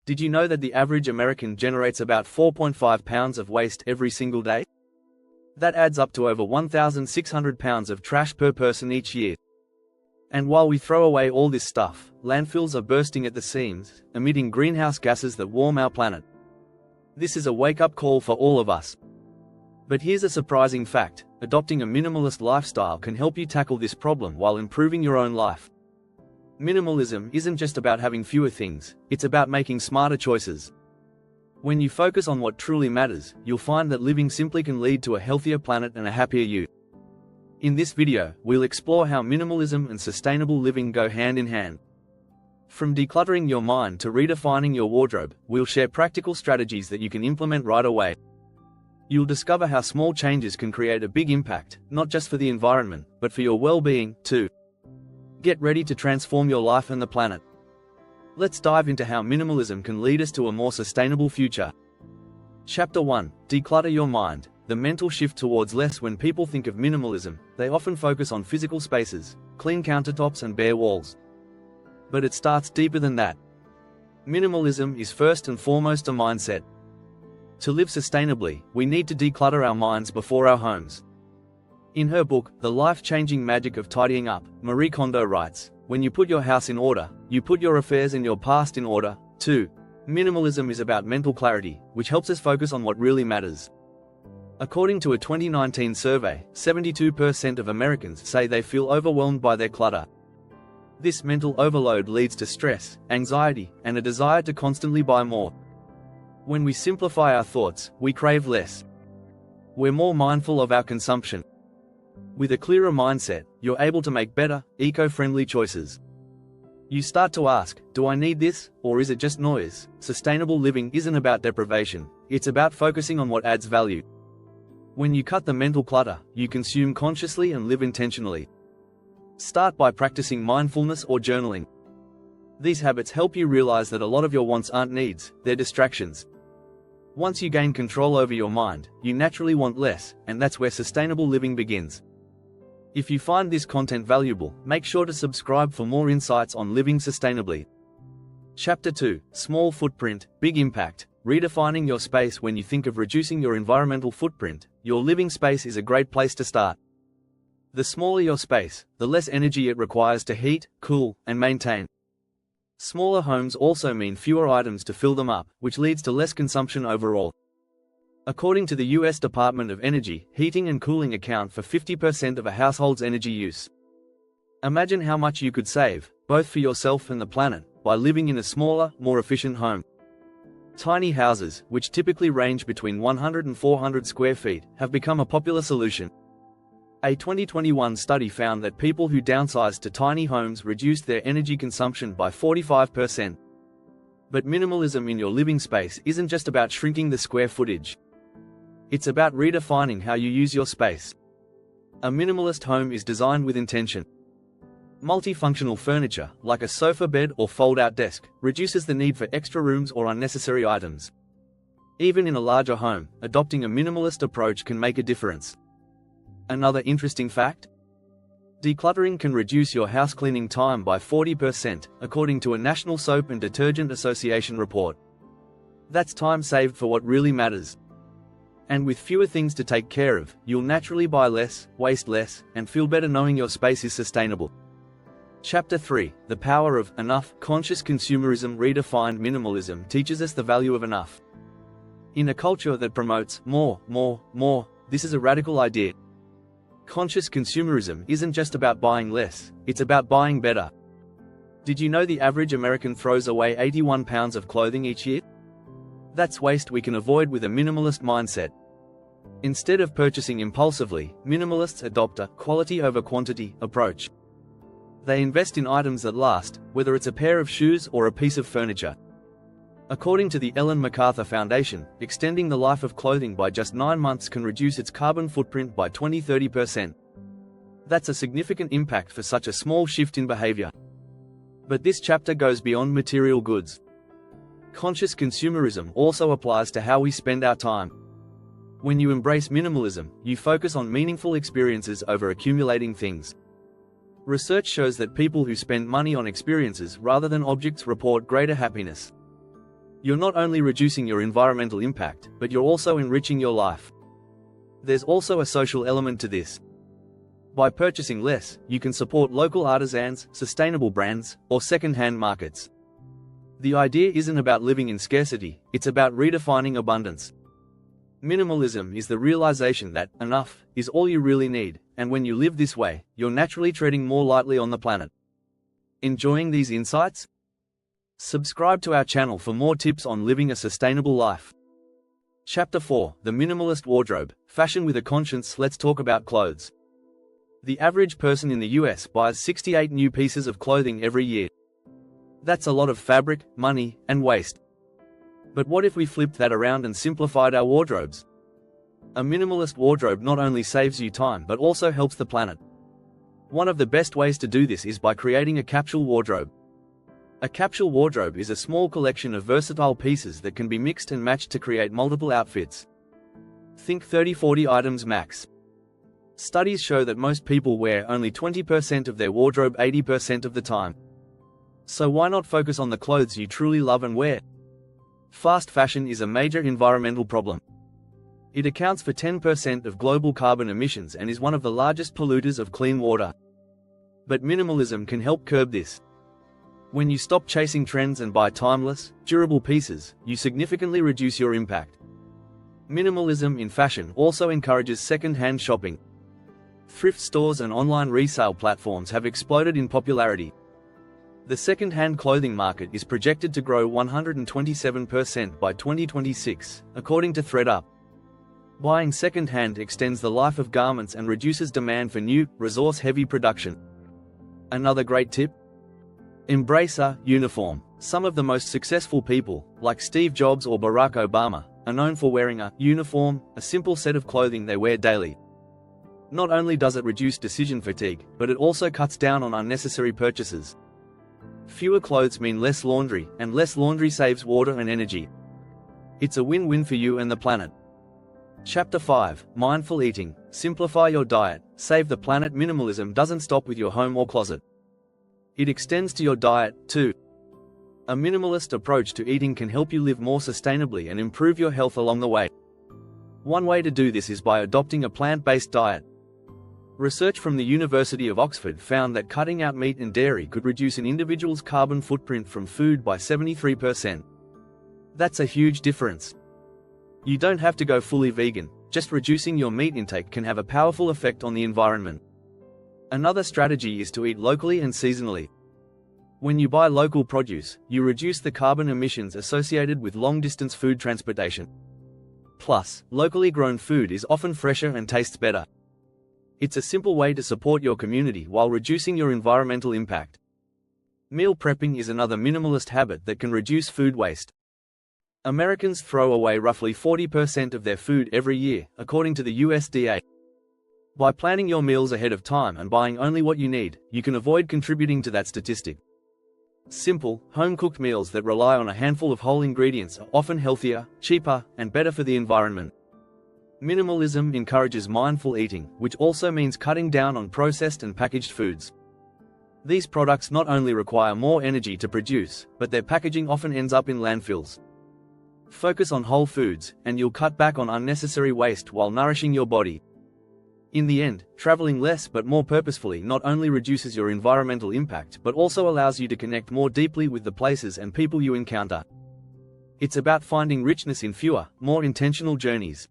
Did you know that the average American generates about 4.5 pounds of waste every single day? That adds up to over 1,600 pounds of trash per person each year. And while we throw away all this stuff, landfills are bursting at the seams, emitting greenhouse gases that warm our planet. This is a wake-up call for all of us. But here's a surprising fact: adopting a minimalist lifestyle can help you tackle this problem while improving your own life. Minimalism isn't just about having fewer things, it's about making smarter choices. When you focus on what truly matters, you'll find that living simply can lead to a healthier planet and a happier you. In this video, we'll explore how minimalism and sustainable living go hand in hand. From decluttering your mind to redefining your wardrobe, we'll share practical strategies that you can implement right away. You'll discover how small changes can create a big impact, not just for the environment, but for your well-being, too. Get ready to transform your life and the planet. Let's dive into how minimalism can lead us to a more sustainable future. Chapter 1: Declutter your mind. The mental shift towards less. When people think of minimalism, they often focus on physical spaces, clean countertops and bare walls. But it starts deeper than that. Minimalism is first and foremost a mindset. To live sustainably, we need to declutter our minds before our homes. In her book, The Life-Changing Magic of Tidying Up, Marie Kondo writes, "When you put your house in order, you put your affairs and your past in order, too." Minimalism is about mental clarity, which helps us focus on what really matters. According to a 2019 survey, 72% of Americans say they feel overwhelmed by their clutter. This mental overload leads to stress, anxiety, and a desire to constantly buy more. When we simplify our thoughts, we crave less. We're more mindful of our consumption. With a clearer mindset, you're able to make better, eco-friendly choices. You start to ask, do I need this, or is it just noise? Sustainable living isn't about deprivation, it's about focusing on what adds value. When you cut the mental clutter, you consume consciously and live intentionally. Start by practicing mindfulness or journaling. These habits help you realize that a lot of your wants aren't needs, they're distractions. Once you gain control over your mind, you naturally want less, and that's where sustainable living begins. If you find this content valuable, make sure to subscribe for more insights on living sustainably. Chapter 2: Small Footprint, Big Impact. Redefining your space. When you think of reducing your environmental footprint, your living space is a great place to start. The smaller your space, the less energy it requires to heat, cool, and maintain. Smaller homes also mean fewer items to fill them up, which leads to less consumption overall. According to the US Department of Energy, heating and cooling account for 50% of a household's energy use. Imagine how much you could save, both for yourself and the planet, by living in a smaller, more efficient home. Tiny houses, which typically range between 100 and 400 square feet, have become a popular solution. A 2021 study found that people who downsized to tiny homes reduced their energy consumption by 45%. But minimalism in your living space isn't just about shrinking the square footage. It's about redefining how you use your space. A minimalist home is designed with intention. Multifunctional furniture, like a sofa bed or fold-out desk, reduces the need for extra rooms or unnecessary items. Even in a larger home, adopting a minimalist approach can make a difference. Another interesting fact? Decluttering can reduce your house cleaning time by 40%, according to a National Soap and Detergent Association report. That's time saved for what really matters. And with fewer things to take care of, you'll naturally buy less, waste less, and feel better knowing your space is sustainable. Chapter 3: The Power of Enough. Conscious consumerism. Redefined minimalism teaches us the value of enough. In a culture that promotes more, this is a radical idea. Conscious consumerism isn't just about buying less, it's about buying better. Did you know the average American throws away 81 pounds of clothing each year? That's waste we can avoid with a minimalist mindset. Instead of purchasing impulsively, minimalists adopt a quality over quantity approach. They invest in items that last, whether it's a pair of shoes or a piece of furniture. According to the Ellen MacArthur Foundation, extending the life of clothing by just 9 months can reduce its carbon footprint by 20–30%. That's a significant impact for such a small shift in behavior. But this chapter goes beyond material goods. Conscious consumerism also applies to how we spend our time. When you embrace minimalism, you focus on meaningful experiences over accumulating things. Research shows that people who spend money on experiences rather than objects report greater happiness. You're not only reducing your environmental impact, but you're also enriching your life. There's also a social element to this. By purchasing less, you can support local artisans, sustainable brands, or second-hand markets. The idea isn't about living in scarcity, it's about redefining abundance. Minimalism is the realization that enough is all you really need, and when you live this way, you're naturally treading more lightly on the planet. Enjoying these insights? Subscribe to our channel for more tips on living a sustainable life. Chapter 4: The Minimalist Wardrobe, Fashion with a Conscience. Let's talk about clothes. The average person in the US buys 68 new pieces of clothing every year. That's a lot of fabric, money, and waste. But what if we flipped that around and simplified our wardrobes? A minimalist wardrobe not only saves you time but also helps the planet. One of the best ways to do this is by creating a capsule wardrobe. A capsule wardrobe is a small collection of versatile pieces that can be mixed and matched to create multiple outfits. Think 30-40 items max. Studies show that most people wear only 20% of their wardrobe 80% of the time. So why not focus on the clothes you truly love and wear? Fast fashion is a major environmental problem. It accounts for 10% of global carbon emissions and is one of the largest polluters of clean water. But minimalism can help curb this. When you stop chasing trends and buy timeless, durable pieces, you significantly reduce your impact. Minimalism in fashion also encourages second-hand shopping. Thrift stores and online resale platforms have exploded in popularity. The second-hand clothing market is projected to grow 127% by 2026, according to ThredUp. Buying second-hand extends the life of garments and reduces demand for new, resource-heavy production. Another great tip? Embrace a uniform. Some of the most successful people, like Steve Jobs or Barack Obama, are known for wearing a uniform, a simple set of clothing they wear daily. Not only does it reduce decision fatigue, but it also cuts down on unnecessary purchases. Fewer clothes mean less laundry, and less laundry saves water and energy. It's a win-win for you and the planet. Chapter 5: Mindful Eating. Simplify your diet, save the planet. Minimalism doesn't stop with your home or closet. It extends to your diet, too. A minimalist approach to eating can help you live more sustainably and improve your health along the way. One way to do this is by adopting a plant-based diet. Research from the University of Oxford found that cutting out meat and dairy could reduce an individual's carbon footprint from food by 73%. That's a huge difference. You don't have to go fully vegan, just reducing your meat intake can have a powerful effect on the environment. Another strategy is to eat locally and seasonally. When you buy local produce, you reduce the carbon emissions associated with long-distance food transportation. Plus, locally grown food is often fresher and tastes better. It's a simple way to support your community while reducing your environmental impact. Meal prepping is another minimalist habit that can reduce food waste. Americans throw away roughly 40% of their food every year, according to the USDA. By planning your meals ahead of time and buying only what you need, you can avoid contributing to that statistic. Simple, home-cooked meals that rely on a handful of whole ingredients are often healthier, cheaper, and better for the environment. Minimalism encourages mindful eating, which also means cutting down on processed and packaged foods. These products not only require more energy to produce, but their packaging often ends up in landfills. Focus on whole foods, and you'll cut back on unnecessary waste while nourishing your body. In the end, traveling less but more purposefully not only reduces your environmental impact but also allows you to connect more deeply with the places and people you encounter. It's about finding richness in fewer, more intentional journeys.